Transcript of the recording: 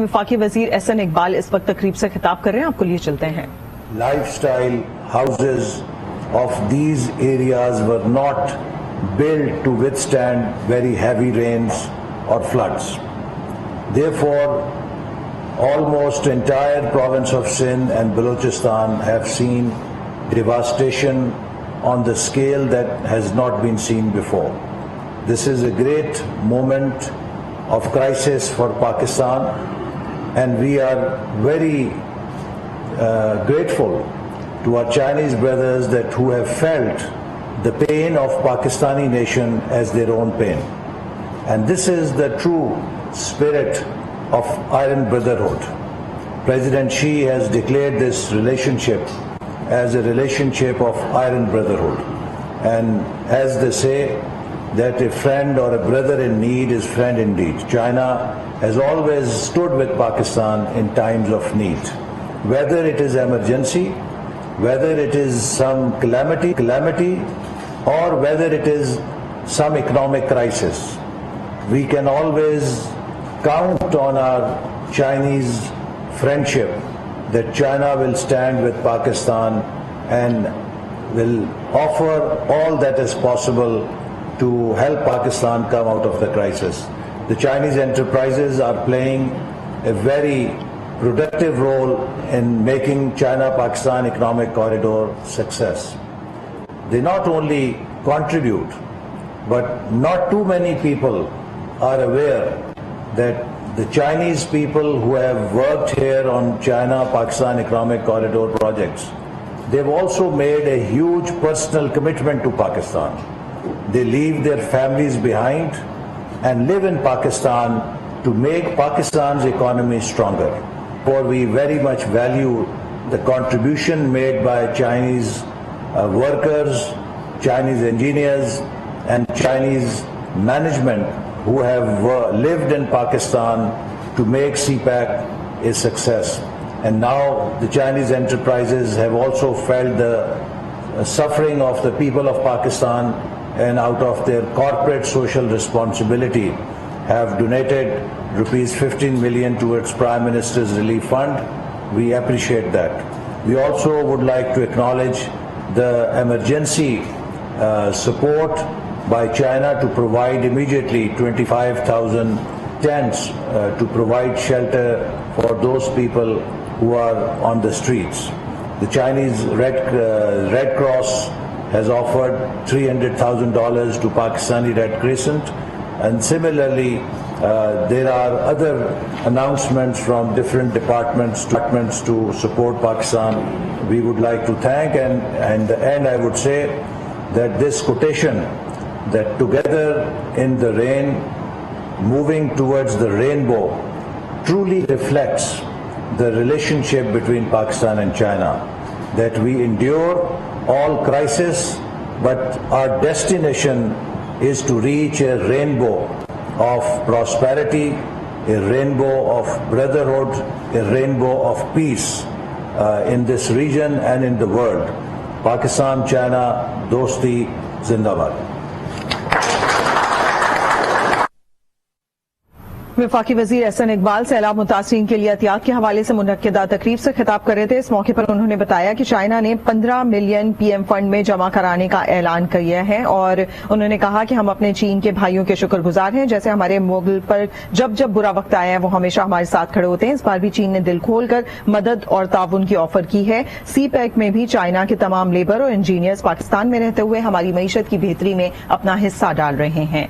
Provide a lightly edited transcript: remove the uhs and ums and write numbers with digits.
वफाकी वजीर एहसन इकबाल इस वक्त तकरीब से खिताब कर रहे हैं, आपको लिए चलते हैं। Lifestyle houses of these areas were not built to withstand very heavy rains or floods. Therefore, almost entire province of Sindh and Balochistan have seen devastation on the scale that has not been seen before. This is a great moment of crisis for Pakistan, and we are very grateful to our Chinese brothers that who have felt the pain of Pakistani nation as their own pain. And this is the true spirit of Iron Brotherhood. President Xi has declared this relationship as a relationship of Iron Brotherhood. And as they say, that a friend or a brother in need is friend indeed. China has always stood with Pakistan in times of need. Whether it is emergency, whether it is some calamity, or whether it is some economic crisis, we can always count on our Chinese friendship that China will stand with Pakistan and will offer all that is possible to help Pakistan come out of the crisis. The Chinese enterprises are playing a very productive role in making China-Pakistan economic corridor success. They not only contribute, but not too many people are aware that the Chinese people who have worked here on China-Pakistan economic corridor projects, they've also made a huge personal commitment to Pakistan. They leave their families behind and live in Pakistan to make Pakistan's economy stronger. For we very much value the contribution made by Chinese workers, Chinese engineers and Chinese management who have lived in Pakistan to make CPEC a success. And now the Chinese enterprises have also felt the suffering of the people of Pakistan, and out of their corporate social responsibility have donated rupees 15 million towards Prime Minister's Relief Fund. We appreciate that. We also would like to acknowledge the emergency support by China to provide immediately 25,000 tents to provide shelter for those people who are on the streets. The Chinese Red Cross has offered $300,000 to Pakistani Red Crescent, and similarly there are other announcements from different departments to support Pakistan. We would like to thank, and the end I would say that this quotation that together in the rain, moving towards the rainbow, truly reflects the relationship between Pakistan and China, that we endure all crisis, but our destination is to reach a rainbow of prosperity, a rainbow of brotherhood, a rainbow of peace in this region and in the world. Pakistan, China, Dosti, Zindabad. वफाकी वजीर एहसन इकबाल सैलाब मुतासरीन के लिए एहतियात के हवाले से मुनक्किदा तकरीब से खिताब कर रहे थे। इस मौके पर उन्होंने बताया कि चाइना ने 15 मिलियन पीएम फंड में जमा कराने का ऐलान किया है, और उन्होंने कहा कि हम अपने चीन के भाइयों के शुक्रगुजार हैं। जैसे हमारे मुल्क पर जब जब बुरा वक्त आया है वो हमेशा हमारे साथ खड़े होते हैं। इस बार भी चीन ने दिल खोलकर मदद और ताउन की ऑफर की है। CPEC में भी चाइना के तमाम लेबर और इंजीनियर्स पाकिस्तान में रहते हुए हमारी मईशत की बेहतरी में अपना हिस्सा डाल रहे हैं।